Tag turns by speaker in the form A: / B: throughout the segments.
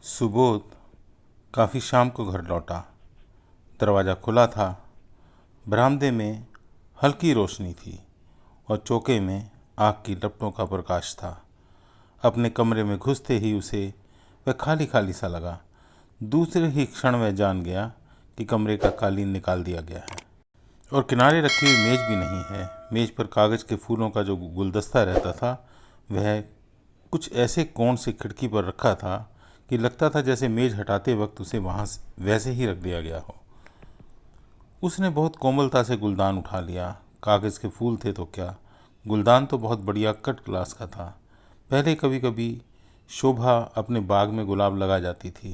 A: सुबोध काफ़ी शाम को घर लौटा। दरवाज़ा खुला था। बरामदे में हल्की रोशनी थी और चौके में आग की लपटों का प्रकाश था। अपने कमरे में घुसते ही उसे वह खाली खाली सा लगा। दूसरे ही क्षण वह जान गया कि कमरे का कालीन निकाल दिया गया है और किनारे रखी हुई मेज़ भी नहीं है। मेज़ पर कागज़ के फूलों का जो गुलदस्ता रहता था वह कुछ ऐसे कोण से खिड़की पर रखा था कि लगता था जैसे मेज़ हटाते वक्त उसे वहाँ वैसे ही रख दिया गया हो। उसने बहुत कोमलता से गुलदान उठा लिया। कागज़ के फूल थे तो क्या, गुलदान तो बहुत बढ़िया कट क्लास का था। पहले कभी कभी शोभा अपने बाग में गुलाब लगा जाती थी,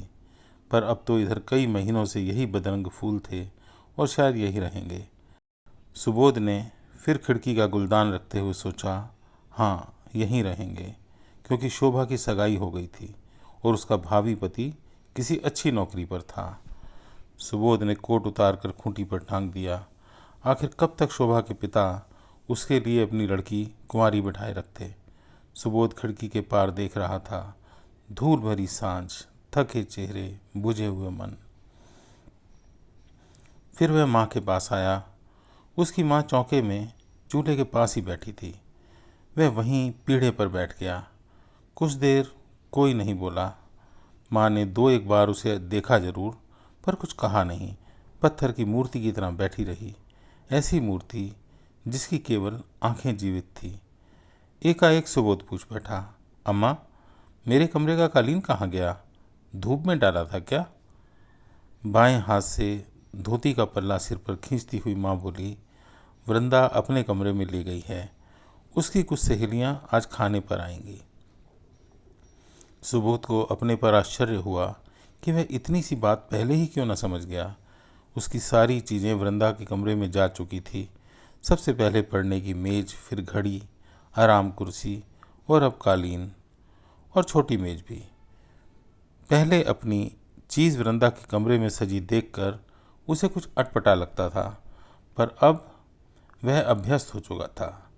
A: पर अब तो इधर कई महीनों से यही बदरंग फूल थे और शायद यही रहेंगे। सुबोध ने फिर खिड़की का गुलदान रखते हुए सोचा, हाँ यहीं रहेंगे, क्योंकि शोभा की सगाई हो गई थी और उसका भावी पति किसी अच्छी नौकरी पर था। सुबोध ने कोट उतार कर खूंटी पर टांग दिया। आखिर कब तक शोभा के पिता उसके लिए अपनी लड़की कुंवारी बिठाए रखते। सुबोध खिड़की के पार देख रहा था। धूल भरी सांझ, थके चेहरे, बुझे हुए मन। फिर वह माँ के पास आया। उसकी माँ चौके में चूल्हे के पास ही बैठी थी। वह वहीं पीढ़े पर बैठ गया। कुछ देर कोई नहीं बोला। माँ ने दो एक बार उसे देखा जरूर, पर कुछ कहा नहीं। पत्थर की मूर्ति की तरह बैठी रही, ऐसी मूर्ति जिसकी केवल आंखें जीवित थी। एकाएक सुबोध पूछ बैठा, अम्मा, मेरे कमरे का कालीन कहाँ गया? धूप में डाला था क्या? बाएं हाथ से धोती का पल्ला सिर पर खींचती हुई माँ बोली, वृंदा अपने कमरे में ले गई है। उसकी कुछ सहेलियां आज खाने पर आएंगी। सुबोध को अपने पर आश्चर्य हुआ कि वह इतनी सी बात पहले ही क्यों न समझ गया। उसकी सारी चीज़ें वृंदा के कमरे में जा चुकी थी। सबसे पहले पढ़ने की मेज़, फिर घड़ी, आराम कुर्सी और अब कालीन और छोटी मेज़ भी। पहले अपनी चीज़ वृंदा के कमरे में सजी देखकर उसे कुछ अटपटा लगता था, पर अब वह अभ्यस्त हो चुका था।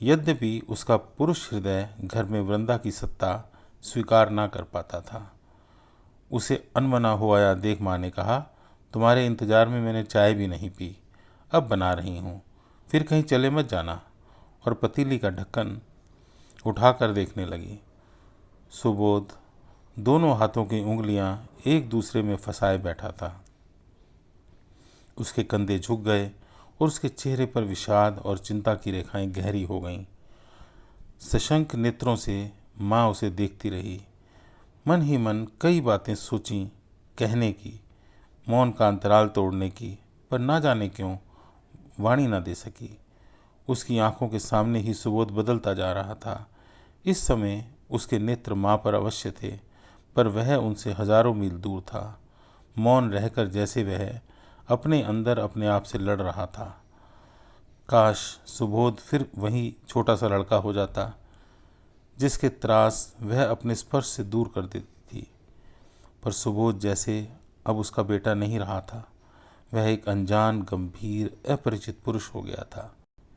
A: यद्यपि उसका पुरुष हृदय घर में वृंदा की सत्ता स्वीकार ना कर पाता था। उसे अनमना हुआ देख माँ ने कहा, तुम्हारे इंतज़ार में मैंने चाय भी नहीं पी, अब बना रही हूँ, फिर कहीं चले मत जाना। और पतीली का ढक्कन उठाकर देखने लगी। सुबोध दोनों हाथों की उंगलियां एक दूसरे में फंसाए बैठा था। उसके कंधे झुक गए और उसके चेहरे पर विषाद और चिंता की रेखाएं गहरी हो गईं। सशंक नेत्रों से माँ उसे देखती रही। मन ही मन कई बातें सोचीं कहने की, मौन का अंतराल तोड़ने की, पर ना जाने क्यों वाणी न दे सकी। उसकी आंखों के सामने ही सुबोध बदलता जा रहा था। इस समय उसके नेत्र माँ पर अवश्य थे, पर वह उनसे हजारों मील दूर था। मौन रहकर जैसे वह अपने अंदर अपने आप से लड़ रहा था। काश सुबोध फिर वही छोटा सा लड़का हो जाता जिसके त्रास वह अपने स्पर्श से दूर कर देती थी। पर सुबोध जैसे अब उसका बेटा नहीं रहा था। वह एक अनजान, गंभीर, अपरिचित पुरुष हो गया था,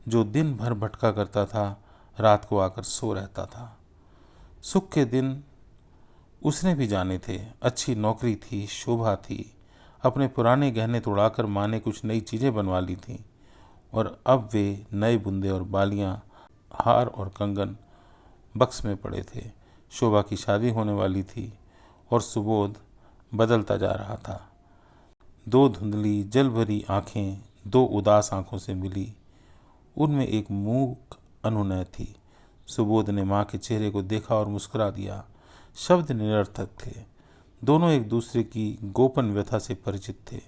A: जो दिन भर भटका करता था, रात को आकर सो रहता था। सुख के दिन उसने भी जाने थे। अच्छी नौकरी थी, शोभा थी। अपने पुराने गहने तोड़ाकर माँ ने कुछ नई चीज़ें बनवा ली थीं और अब वे नए बुंदे और बालियाँ, हार और कंगन बक्स में पड़े थे। शोभा की शादी होने वाली थी और सुबोध बदलता जा रहा था। दो धुंधली जल भरी आँखें दो उदास आँखों से मिली। उनमें एक मूक अनुनय थी। सुबोध ने माँ के चेहरे को देखा और मुस्कुरा दिया। शब्द निरर्थक थे। दोनों एक दूसरे की गोपन व्यथा से परिचित थे।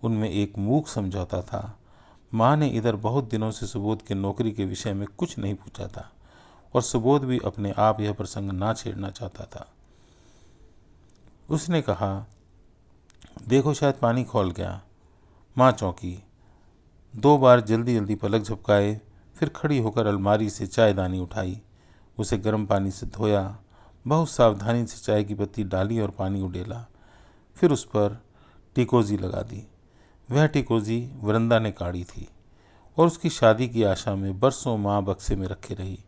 A: उनमें एक मूक समझौता था। माँ ने इधर बहुत दिनों से सुबोध के नौकरी के विषय में कुछ नहीं पूछा था और सुबोध भी अपने आप यह प्रसंग ना छेड़ना चाहता था। उसने कहा, देखो शायद पानी खौल गया। माँ चौंकी। दो बार जल्दी जल्दी पलक झपकाए, फिर खड़ी होकर अलमारी से चायदानी उठाई, उसे गर्म पानी से धोया, बहुत सावधानी से चाय की पत्ती डाली और पानी उडेला, फिर उस पर टिकोजी लगा दी। वह टिकोजी वृंदा ने काढ़ी थी और उसकी शादी की आशा में बरसों माँ बक्से में रखे रही।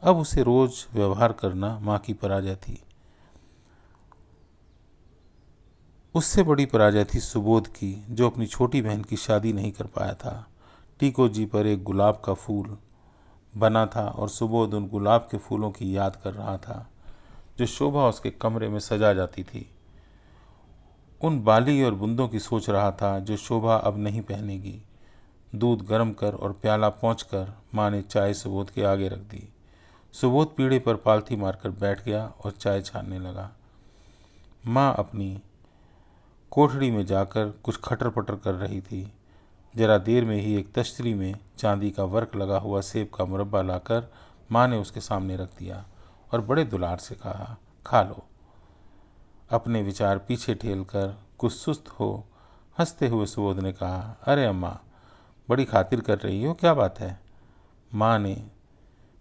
A: अब उसे रोज व्यवहार करना माँ की पराजय थी। उससे बड़ी पराजय थी सुबोध की, जो अपनी छोटी बहन की शादी नहीं कर पाया था। टीको जी पर एक गुलाब का फूल बना था और सुबोध उन गुलाब के फूलों की याद कर रहा था जो शोभा उसके कमरे में सजा जाती थी। उन बाली और बूंदों की सोच रहा था जो शोभा अब नहीं पहनेगी। दूध गर्म कर और प्याला पहुँचकर माँ ने चाय सुबोध के आगे रख दी। सुबोध पीढ़े पर पालथी मारकर बैठ गया और चाय छानने लगा। माँ अपनी कोठड़ी में जाकर कुछ खटर पटर कर रही थी। जरा देर में ही एक तश्तरी में चांदी का वर्क लगा हुआ सेब का मुरब्बा लाकर माँ ने उसके सामने रख दिया और बड़े दुलार से कहा, खा लो। अपने विचार पीछे ठेलकर कुछ सुस्त हो हंसते हुए सुबोध ने कहा, अरे अम्मा, बड़ी खातिर कर रही हो, क्या बात है? माँ ने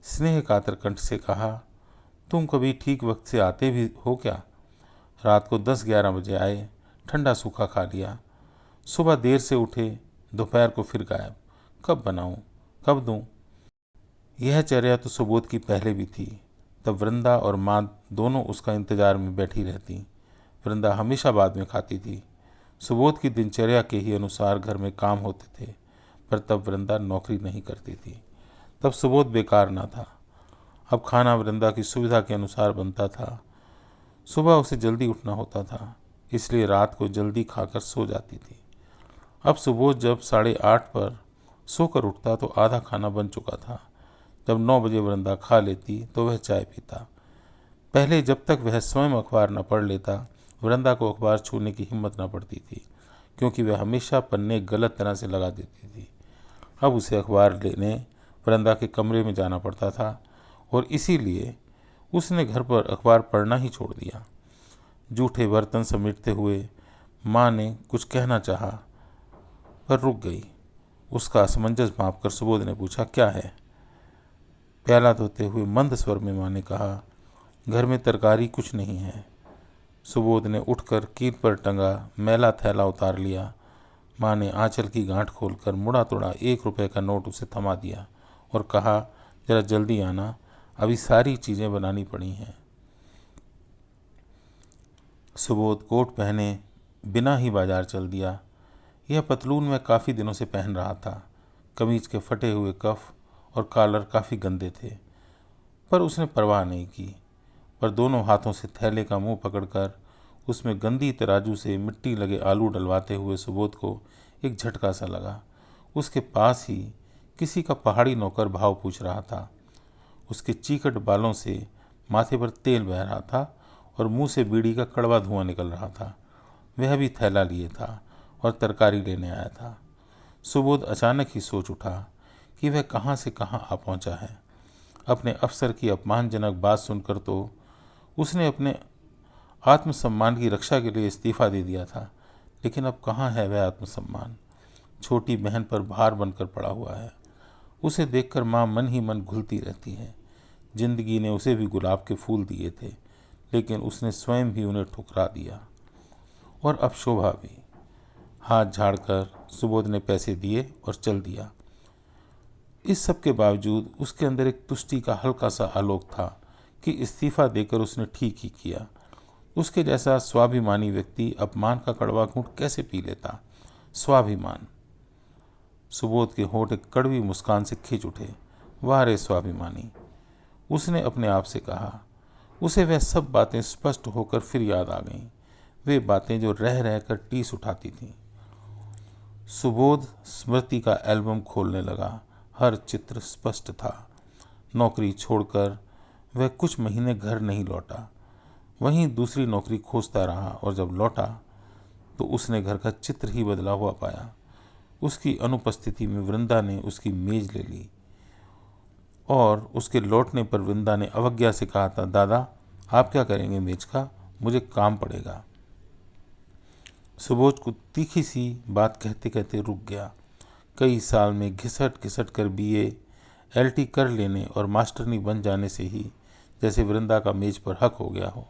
A: स्नेह कातर कंठ से कहा, तुम कभी ठीक वक्त से आते भी हो क्या? रात को 10-11 बजे आए, ठंडा सूखा खा लिया, सुबह देर से उठे, दोपहर को फिर गायब। कब बनाऊं, कब दूं? यह चर्या तो सुबोध की पहले भी थी। तब वृंदा और माँ दोनों उसका इंतजार में बैठी रहती। वृंदा हमेशा बाद में खाती थी। सुबोध की दिनचर्या के ही अनुसार घर में काम होते थे, पर तब वृंदा नौकरी नहीं करती थी। तब सुबोध बेकार ना था। अब खाना वृंदा की सुविधा के अनुसार बनता था। सुबह उसे जल्दी उठना होता था, इसलिए रात को जल्दी खाकर सो जाती थी। अब सुबोध जब 8:30 पर सोकर उठता तो आधा खाना बन चुका था। जब 9 बजे वृंदा खा लेती तो वह चाय पीता। पहले जब तक वह स्वयं अखबार न पढ़ लेता, वृंदा को अखबार छूने की हिम्मत न पड़ती थी, क्योंकि वह हमेशा पन्ने गलत तरह से लगा देती थी। अब उसे अखबार लेने वृंदा के कमरे में जाना पड़ता था और इसीलिए उसने घर पर अखबार पढ़ना ही छोड़ दिया। जूठे बर्तन समेटते हुए माँ ने कुछ कहना चाहा, पर रुक गई। उसका असमंजस भांपकर सुबोध ने पूछा, क्या है? प्याला धोते हुए मंद स्वर में माँ ने कहा, घर में तरकारी कुछ नहीं है। सुबोध ने उठकर कील पर टंगा मैला थैला उतार लिया। माँ ने आंचल की गांठ खोलकर मुड़ा तोड़ा 1 रुपये का नोट उसे थमा दिया और कहा, जरा जल्दी आना, अभी सारी चीज़ें बनानी पड़ी हैं। सुबोध कोट पहने बिना ही बाजार चल दिया। यह पतलून वह काफ़ी दिनों से पहन रहा था। कमीज के फटे हुए कफ और कॉलर काफ़ी गंदे थे, पर उसने परवाह नहीं की। पर दोनों हाथों से थैले का मुंह पकड़कर उसमें गंदी तराजू से मिट्टी लगे आलू डलवाते हुए सुबोध को एक झटका सा लगा। उसके पास ही किसी का पहाड़ी नौकर भाव पूछ रहा था। उसके चीकट बालों से माथे पर तेल बह रहा था और मुंह से बीड़ी का कड़वा धुआं निकल रहा था। वह भी थैला लिए था और तरकारी लेने आया था। सुबोध अचानक ही सोच उठा कि वह कहाँ से कहाँ आ पहुँचा है। अपने अफसर की अपमानजनक बात सुनकर तो उसने अपने आत्मसम्मान की रक्षा के लिए इस्तीफा दे दिया था, लेकिन अब कहाँ है वह आत्मसम्मान? छोटी बहन पर भार बनकर पड़ा हुआ है। उसे देखकर माँ मन ही मन घुलती रहती है। जिंदगी ने उसे भी गुलाब के फूल दिए थे, लेकिन उसने स्वयं भी उन्हें ठुकरा दिया। और अब शोभा भी। हाथ झाड़कर सुबोध ने पैसे दिए और चल दिया। इस सब के बावजूद उसके अंदर एक तुष्टि का हल्का सा आलोक था कि इस्तीफा देकर उसने ठीक ही किया। उसके जैसा स्वाभिमानी व्यक्ति अपमान का कड़वा घूंट कैसे पी लेता? स्वाभिमान। सुबोध के होंठ एक कड़वी मुस्कान से खिंच उठे। वाह रे स्वाभिमानी, उसने अपने आप से कहा। उसे वह सब बातें स्पष्ट होकर फिर याद आ गईं, वे बातें जो रह रह कर टीस उठाती थीं। सुबोध स्मृति का एल्बम खोलने लगा। हर चित्र स्पष्ट था। नौकरी छोड़कर वह कुछ महीने घर नहीं लौटा। वहीं दूसरी नौकरी खोजता रहा और जब लौटा तो उसने घर का चित्र ही बदला हुआ पाया। उसकी अनुपस्थिति में वृंदा ने उसकी मेज ले ली और उसके लौटने पर वृंदा ने अवज्ञा से कहा था, दादा आप क्या करेंगे मेज का, मुझे काम पड़ेगा। सुबोध को तीखी सी बात कहते कहते रुक गया। कई साल में घिसट घिसट कर BA LT कर लेने और मास्टरनी बन जाने से ही जैसे वृंदा का मेज पर हक हो गया हो।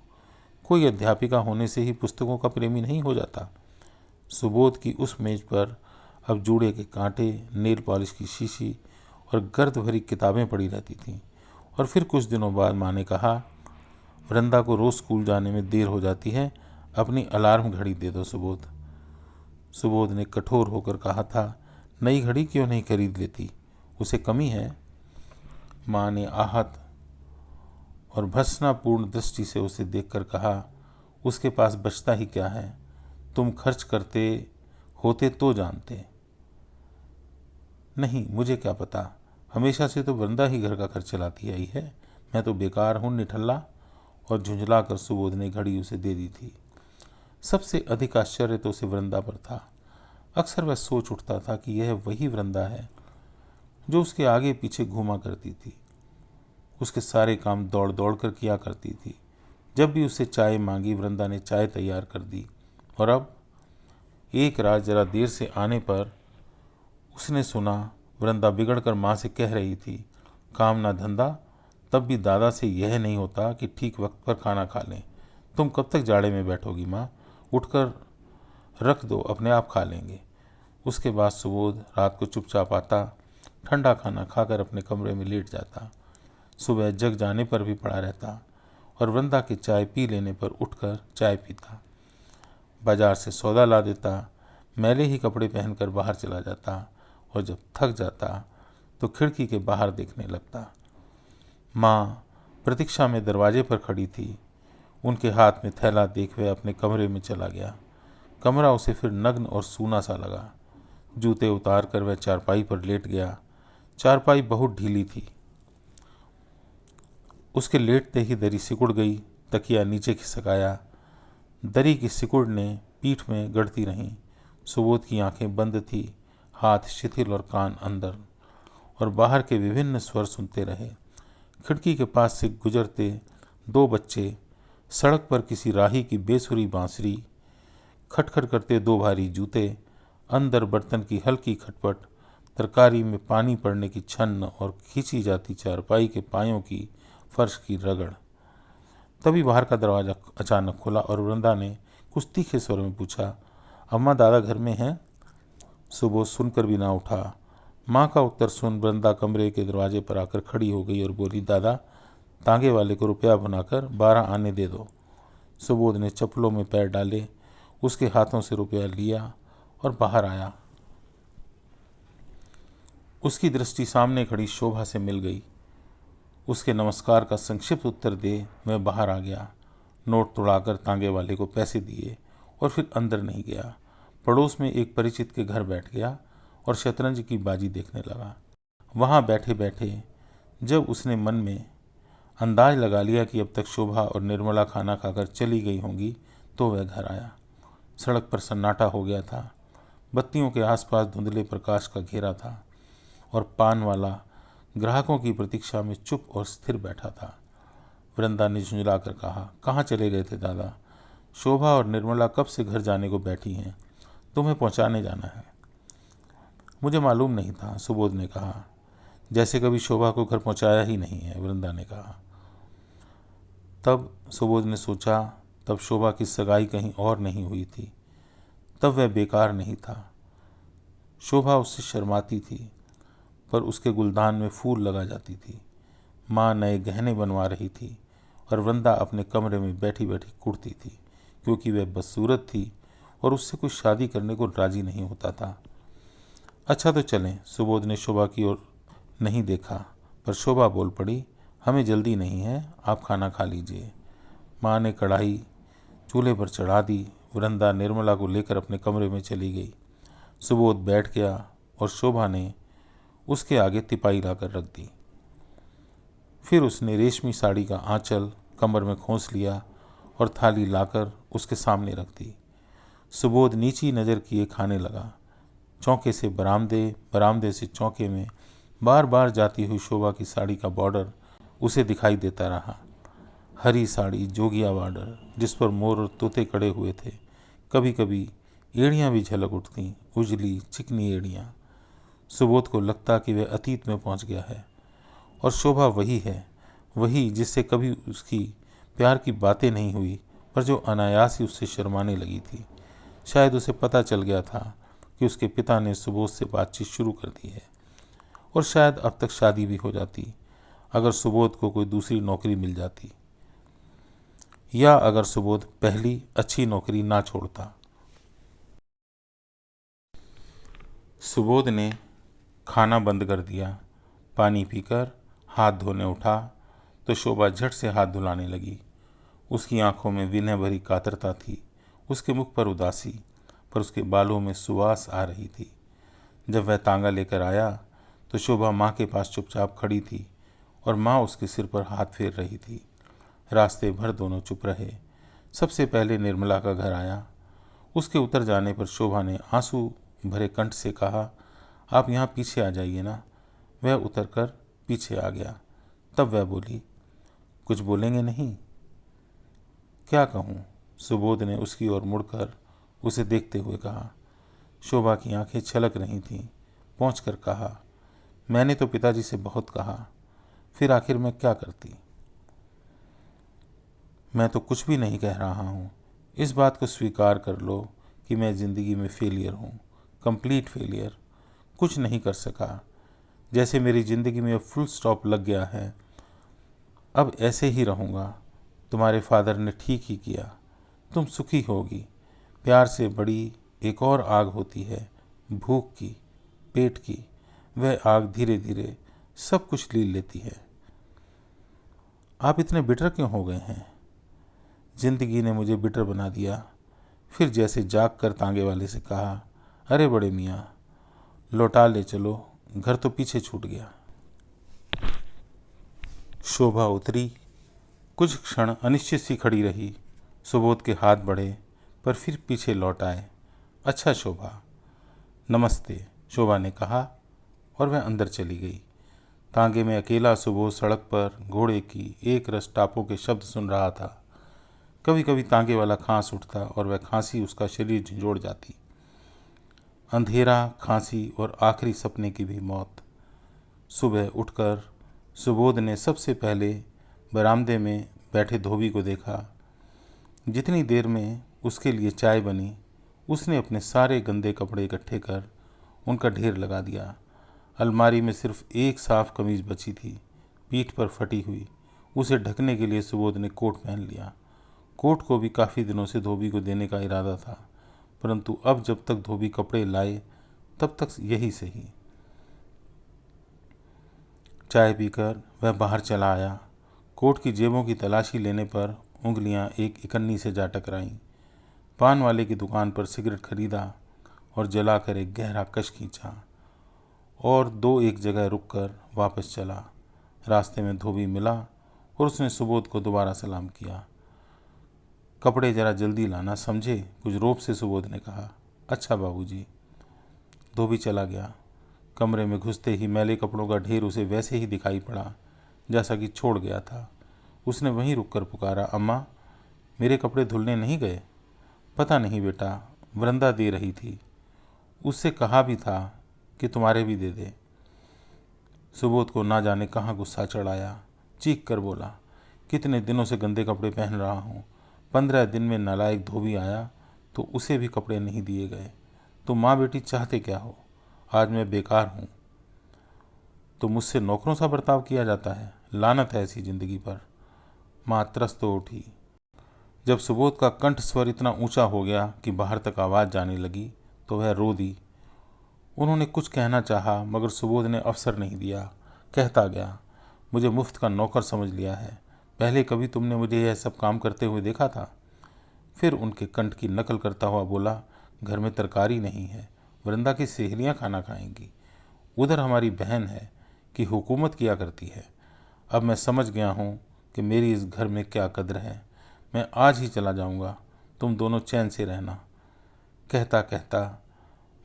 A: कोई अध्यापिका होने से ही पुस्तकों का प्रेमी नहीं हो जाता। सुबोध की उस मेज पर अब जूड़े के कांटे, नेल पॉलिश की शीशी और गर्द भरी किताबें पड़ी रहती थीं। और फिर कुछ दिनों बाद माँ ने कहा, वृंदा को रोज़ स्कूल जाने में देर हो जाती है, अपनी अलार्म घड़ी दे दो सुबोध। सुबोध ने कठोर होकर कहा था, नई घड़ी क्यों नहीं खरीद लेती, उसे कमी है। माँ ने आहत और भर्त्सनापूर्ण दृष्टि से उसे देखकर कहा, उसके पास बचता ही क्या है, तुम खर्च करते होते तो जानते। नहीं, मुझे क्या पता, हमेशा से तो वृंदा ही घर का खर्च चलाती आई है, मैं तो बेकार हूँ निठल्ला। और झुंझला कर सुबोध ने घड़ी उसे दे दी थी। सबसे अधिक आश्चर्य तो उसे वृंदा पर था। अक्सर वह सोच उठता था कि यह वही वृंदा है जो उसके आगे पीछे घूमा करती थी, उसके सारे काम दौड़ दौड़ कर किया करती थी। जब भी उसे चाय मांगी वृंदा ने चाय तैयार कर दी। और अब एक रात जरा देर से आने पर उसने सुना वृंदा बिगड़कर माँ से कह रही थी, काम ना धंधा, तब भी दादा से यह नहीं होता कि ठीक वक्त पर खाना खा लें। तुम कब तक जाड़े में बैठोगी माँ, उठकर रख दो, अपने आप खा लेंगे। उसके बाद सुबोध रात को चुपचाप आता, ठंडा खाना खाकर अपने कमरे में लेट जाता। सुबह जग जाने पर भी पड़ा रहता और वृंदा की चाय पी लेने पर उठकर चाय पीता। बाजार से सौदा ला देता, मैले ही कपड़े पहनकर बाहर चला जाता और जब थक जाता तो खिड़की के बाहर देखने लगता। माँ प्रतीक्षा में दरवाजे पर खड़ी थी। उनके हाथ में थैला देख वह अपने कमरे में चला गया। कमरा उसे फिर नग्न और सूना सा लगा। जूते उतार कर वह चारपाई पर लेट गया। चारपाई बहुत ढीली थी, उसके लेटते ही दरी सिकुड़ गई। तकिया नीचे खिसकाया, दरी की सिकुड़ ने पीठ में गड़ती रहीं। सुबोध की आंखें बंद थी, हाथ शिथिल और कान अंदर, और बाहर के विभिन्न स्वर सुनते रहे। खिड़की के पास से गुजरते दो बच्चे, सड़क पर किसी राही की बेसुरी बांसुरी, खटखट करते दो भारी जूते, अंदर बर्तन की हल्की खटपट, तरकारी में पानी पड़ने की छन्न और खींची जाती चारपाई के पायों की फर्श की रगड़। तभी बाहर का दरवाजा अचानक खुला और वृंदा ने कुछ तीखे स्वर में पूछा, अम्मा दादा घर में हैं? सुबोध सुनकर भी ना उठा। माँ का उत्तर सुन वृंदा कमरे के दरवाजे पर आकर खड़ी हो गई और बोली, दादा तांगे वाले को रुपया बनाकर 12 आने दे दो। सुबोध ने चप्पलों में पैर डाले, उसके हाथों से रुपया लिया और बाहर आया। उसकी दृष्टि सामने खड़ी शोभा से मिल गई। उसके नमस्कार का संक्षिप्त उत्तर दे मैं बाहर आ गया। नोट तोड़ाकर तांगे वाले को पैसे दिए और फिर अंदर नहीं गया। पड़ोस में एक परिचित के घर बैठ गया और शतरंज की बाजी देखने लगा। वहाँ बैठे बैठे जब उसने मन में अंदाज लगा लिया कि अब तक शोभा और निर्मला खाना खाकर चली गई होंगी, तो वह घर आया। सड़क पर सन्नाटा हो गया था। बत्तियों के आसपास धुंधले प्रकाश का घेरा था और पान वाला ग्राहकों की प्रतीक्षा में चुप और स्थिर बैठा था। वृंदा ने झुंझला कर कहा, कहाँ चले गए थे दादा? शोभा और निर्मला कब से घर जाने को बैठी हैं, तुम्हें पहुँचाने जाना है। मुझे मालूम नहीं था, सुबोध ने कहा। जैसे कभी शोभा को घर पहुँचाया ही नहीं है, वृंदा ने कहा। तब सुबोध ने सोचा, तब शोभा की सगाई कहीं और नहीं हुई थी, तब वह बेकार नहीं था। शोभा उससे शर्माती थी, पर उसके गुलदान में फूल लगा जाती थी। माँ नए गहने बनवा रही थी और वृंदा अपने कमरे में बैठी बैठी कुड़ती थी, क्योंकि वह बदसूरत थी और उससे कुछ शादी करने को राजी नहीं होता था। अच्छा तो चलें। सुबोध ने शोभा की ओर नहीं देखा, पर शोभा बोल पड़ी, हमें जल्दी नहीं है, आप खाना खा लीजिए। माँ ने कढ़ाई चूल्हे पर चढ़ा दी। वृंदा निर्मला को लेकर अपने कमरे में चली गई। सुबोध बैठ गया और शोभा ने उसके आगे तिपाई लाकर रख दी। फिर उसने रेशमी साड़ी का आंचल कमर में खोंस लिया और थाली लाकर उसके सामने रख दी। सुबोध नीची नज़र किए खाने लगा। चौके से बरामदे, बरामदे से चौके में बार बार जाती हुई शोभा की साड़ी का बॉर्डर उसे दिखाई देता रहा। हरी साड़ी, जोगिया बॉर्डर, जिस पर मोर और तोते कड़े हुए थे। कभी कभी एड़ियाँ भी झलक उठतीं, उजली चिकनी एड़ियाँ। सुबोध को लगता कि वह अतीत में पहुंच गया है और शोभा वही है, वही जिससे कभी उसकी प्यार की बातें नहीं हुई, पर जो अनायास ही उससे शर्माने लगी थी। शायद उसे पता चल गया था कि उसके पिता ने सुबोध से बातचीत शुरू कर दी है, और शायद अब तक शादी भी हो जाती अगर सुबोध को कोई दूसरी नौकरी मिल जाती। या अगर सुबोध पहली अच्छी नौकरी ना छोड़ता। सुबोध ने खाना बंद कर दिया। पानी पीकर हाथ धोने उठा तो शोभा झट से हाथ धुलाने लगी। उसकी आंखों में विनय भरी कातरता थी, उसके मुख पर उदासी, पर उसके बालों में सुवास आ रही थी। जब वह तांगा लेकर आया तो शोभा माँ के पास चुपचाप खड़ी थी और माँ उसके सिर पर हाथ फेर रही थी। रास्ते भर दोनों चुप रहे। सबसे पहले निर्मला का घर आया। उसके उतर जाने पर शोभा ने आंसू भरे कंठ से कहा, आप यहाँ पीछे आ जाइए ना। वह उतरकर पीछे आ गया। तब वह बोली, कुछ बोलेंगे नहीं? क्या कहूँ? सुबोध ने उसकी ओर मुड़कर उसे देखते हुए कहा। शोभा की आंखें छलक रही थीं। पहुँचकर कहा, मैंने तो पिताजी से बहुत कहा, फिर आखिर मैं क्या करती? मैं तो कुछ भी नहीं कह रहा हूँ। इस बात को स्वीकार कर लो कि मैं ज़िंदगी में फेलियर हूँ, कंप्लीट फेलियर। कुछ नहीं कर सका। जैसे मेरी ज़िंदगी में फुल स्टॉप लग गया है। अब ऐसे ही रहूँगा। तुम्हारे फादर ने ठीक ही किया। तुम सुखी होगी। प्यार से बड़ी एक और आग होती है, भूख की, पेट की। वह आग धीरे धीरे सब कुछ लील लेती है। आप इतने बिटर क्यों हो गए हैं? जिंदगी ने मुझे बिटर बना दिया। फिर जैसे जाग कर तांगे वाले से कहा, अरे बड़े मियाँ, लौटा ले चलो, घर तो पीछे छूट गया। शोभा उतरी। कुछ क्षण अनिश्चित सी खड़ी रही। सुबोध के हाथ बढ़े पर फिर पीछे लौट आए। अच्छा शोभा। नमस्ते, शोभा ने कहा और वह अंदर चली गई। तांगे में अकेला सुबोध सड़क पर घोड़े की एक रस टापों के शब्द सुन रहा था। कभी कभी तांगे वाला खांस उठता और वह खांसी उसका शरीर झंझोड़ जाती। अंधेरा, खांसी और आखिरी सपने की भी मौत। सुबह उठकर सुबोध ने सबसे पहले बरामदे में बैठे धोबी को देखा। जितनी देर में उसके लिए चाय बनी, उसने अपने सारे गंदे कपड़े इकट्ठे कर उनका ढेर लगा दिया। अलमारी में सिर्फ एक साफ कमीज बची थी, पीठ पर फटी हुई। उसे ढकने के लिए सुबोध ने कोट पहन लिया। कोट को भी काफ़ी दिनों से धोबी को देने का इरादा था, परंतु अब जब तक धोबी कपड़े लाए तब तक यही सही। चाय पीकर वह बाहर चला आया। कोट की जेबों की तलाशी लेने पर उंगलियां एक इकन्नी से जा टकराईं। पान वाले की दुकान पर सिगरेट खरीदा और जलाकर एक गहरा कश खींचा और दो एक जगह रुककर वापस चला। रास्ते में धोबी मिला और उसने सुबोध को दोबारा सलाम किया। कपड़े जरा जल्दी लाना, समझे? कुछ रोब से सुबोध ने कहा। अच्छा बाबूजी। धोबी चला गया। कमरे में घुसते ही मैले कपड़ों का ढेर उसे वैसे ही दिखाई पड़ा जैसा कि छोड़ गया था। उसने वहीं रुककर पुकारा, अम्मा, मेरे कपड़े धुलने नहीं गए? पता नहीं बेटा, वृंदा दे रही थी। उससे कहा भी था कि तुम्हारे भी दे दे। सुबोध को ना जाने कहाँ गुस्सा चढ़ आया। चीख कर बोला, कितने दिनों से गंदे कपड़े पहन रहा हूँ। 15 दिन में नालायक धोबी आया तो उसे भी कपड़े नहीं दिए गए। तो माँ बेटी चाहते क्या हो? आज मैं बेकार हूँ तो मुझसे नौकरों सा बर्ताव किया जाता है। लानत है ऐसी जिंदगी पर। माँ त्रस्त हो उठी। जब सुबोध का कंठ स्वर इतना ऊंचा हो गया कि बाहर तक आवाज़ जाने लगी तो वह रो दी। उन्होंने कुछ कहना चाहा मगर सुबोध ने अवसर नहीं दिया। कहता गया, मुझे मुफ्त का नौकर समझ लिया है। पहले कभी तुमने मुझे यह सब काम करते हुए देखा था? फिर उनके कंठ की नकल करता हुआ बोला, घर में तरकारी नहीं है, वृंदा की सहेलियाँ खाना खाएंगी। उधर हमारी बहन है कि हुकूमत किया करती है। अब मैं समझ गया हूँ कि मेरी इस घर में क्या कद्र है। मैं आज ही चला जाऊँगा, तुम दोनों चैन से रहना। कहता कहता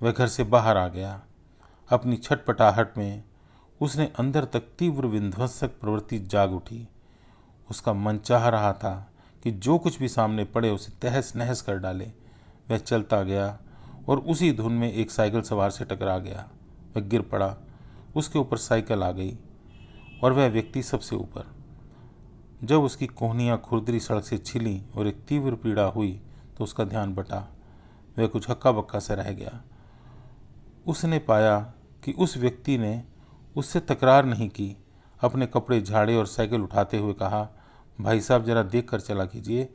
A: वह घर से बाहर आ गया। अपनी छटपटाहट में उसने अंदर तक तीव्र विध्वंसक प्रवृत्ति जाग उठी। उसका मन चाह रहा था कि जो कुछ भी सामने पड़े उसे तहस नहस कर डाले। वह चलता गया और उसी धुन में एक साइकिल सवार से टकरा गया। वह गिर पड़ा। उसके ऊपर साइकिल आ गई और वह व्यक्ति सबसे ऊपर। जब उसकी कोहनियाँ खुरदरी सड़क से छिली और एक तीव्र पीड़ा हुई तो उसका ध्यान बटा। वह कुछ हक्का बक्का से रह गया। उसने पाया कि उस व्यक्ति ने उससे तकरार नहीं की। अपने कपड़े झाड़े और साइकिल उठाते हुए कहा, भाई साहब जरा देख कर चला कीजिए,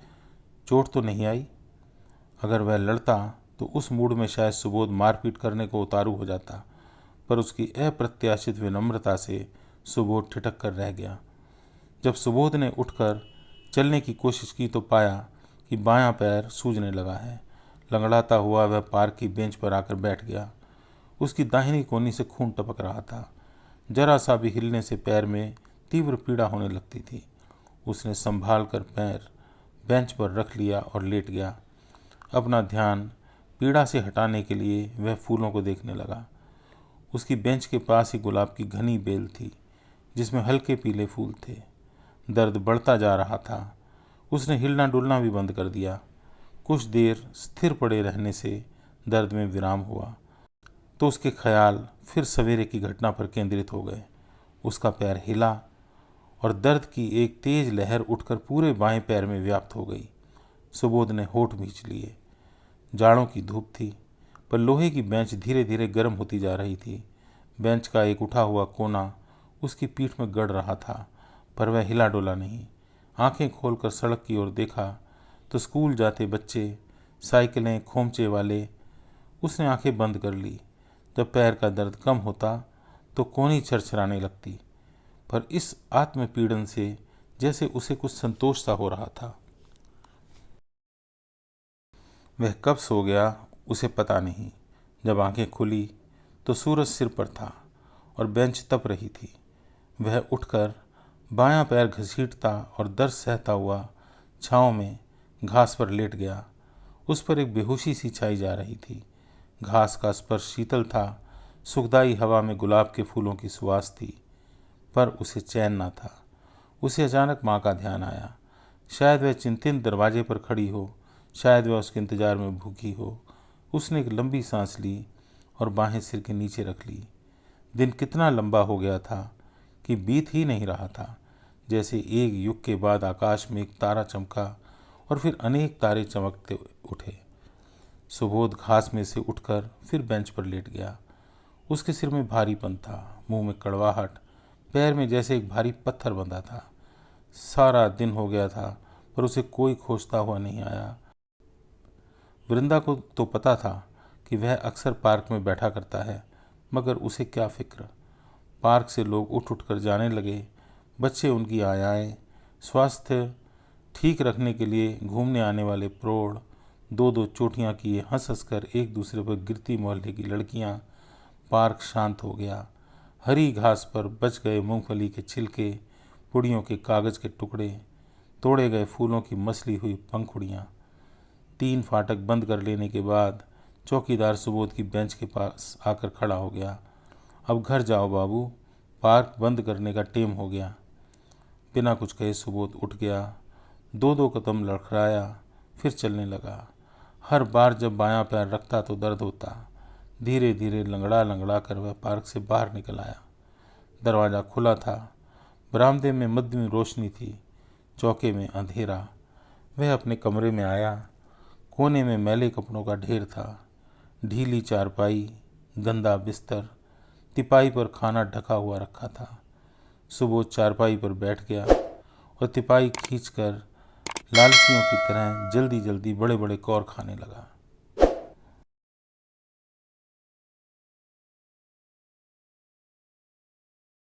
A: चोट तो नहीं आई। अगर वह लड़ता तो उस मूड में शायद सुबोध मारपीट करने को उतारू हो जाता, पर उसकी अप्रत्याशित विनम्रता से सुबोध ठिठक कर रह गया। जब सुबोध ने उठकर चलने की कोशिश की तो पाया कि बायां पैर सूजने लगा है। लंगड़ाता हुआ वह पार्क की बेंच पर आकर बैठ गया। उसकी दाहिनी कोहनी से खून टपक रहा था। जरा सा भी हिलने से पैर में तीव्र पीड़ा होने लगती थी। उसने संभाल कर पैर बेंच पर रख लिया और लेट गया। अपना ध्यान पीड़ा से हटाने के लिए वह फूलों को देखने लगा। उसकी बेंच के पास ही गुलाब की घनी बेल थी जिसमें हल्के पीले फूल थे। दर्द बढ़ता जा रहा था। उसने हिलना डुलना भी बंद कर दिया। कुछ देर स्थिर पड़े रहने से दर्द में विराम हुआ तो उसके ख्याल फिर सवेरे की घटना पर केंद्रित हो गए। उसका पैर हिला और दर्द की एक तेज लहर उठकर पूरे बाएं पैर में व्याप्त हो गई। सुबोध ने होठ भींच लिए। जाड़ों की धूप थी, पर लोहे की बेंच धीरे धीरे गर्म होती जा रही थी। बेंच का एक उठा हुआ कोना उसकी पीठ में गड़ रहा था, पर वह हिला डोला नहीं। आंखें खोलकर सड़क की ओर देखा तो स्कूल जाते बच्चे, साइकिलें, खोमचे वाले। उसने आंखें बंद कर ली। जब पैर का दर्द कम होता तो कोहनी छरछराने लगती, पर इस आत्मपीड़न से जैसे उसे कुछ संतोष सा हो रहा था। वह कब सो गया उसे पता नहीं। जब आंखें खुली तो सूरज सिर पर था और बेंच तप रही थी। वह उठकर बायां पैर घसीटता और दर्द सहता हुआ छांव में घास पर लेट गया। उस पर एक बेहोशी सी छाई जा रही थी। घास का स्पर्श शीतल था। सुखदाई हवा में गुलाब के फूलों की सुवास थी, पर उसे चैन न था। उसे अचानक माँ का ध्यान आया। शायद वह चिंतित दरवाजे पर खड़ी हो, शायद वह उसके इंतजार में भूखी हो। उसने एक लंबी सांस ली और बाहें सिर के नीचे रख ली। दिन कितना लंबा हो गया था कि बीत ही नहीं रहा था। जैसे एक युग के बाद आकाश में एक तारा चमका और फिर अनेक तारे चमकते उठे। सुबोध घास में से उठकर फिर बेंच पर लेट गया। उसके सिर में भारीपन था, मुंह में कड़वाहट, पैर में जैसे एक भारी पत्थर बंधा था। सारा दिन हो गया था, पर उसे कोई खोजता हुआ नहीं आया। वृंदा को तो पता था कि वह अक्सर पार्क में बैठा करता है, मगर उसे क्या फिक्र। पार्क से लोग उठ उठ कर जाने लगे। बच्चे उनकी आयाएं, स्वास्थ्य ठीक रखने के लिए घूमने आने वाले प्रौढ़, दो दो चोटियां किए हंस हंस कर एक दूसरे पर गिरती मोहल्ले की लड़कियां। पार्क शांत हो गया। हरी घास पर बच गए मूंगफली के छिलके, पुड़ियों के कागज के टुकड़े, तोड़े गए फूलों की मसली हुई पंखुड़ियाँ। 3 फाटक बंद कर लेने के बाद चौकीदार सुबोध की बेंच के पास आकर खड़ा हो गया। अब घर जाओ बाबू, पार्क बंद करने का टेम हो गया। बिना कुछ कहे सुबोध उठ गया। 2-2 कदम लड़खड़ाया, फिर चलने लगा। हर बार जब बायां पैर रखता तो दर्द होता। धीरे धीरे लंगड़ा लंगड़ा कर वह पार्क से बाहर निकल आया। दरवाज़ा खुला था। बरामदे में मध्यम रोशनी थी, चौके में अंधेरा। वह अपने कमरे में आया। कोने में मैले कपड़ों का ढेर था, ढीली चारपाई, गंदा बिस्तर, तिपाई पर खाना ढका हुआ रखा था। सुबोध चारपाई पर बैठ गया और तिपाई खींचकर लालचियों की तरह जल्दी जल्दी बड़े बड़े कौर खाने लगा।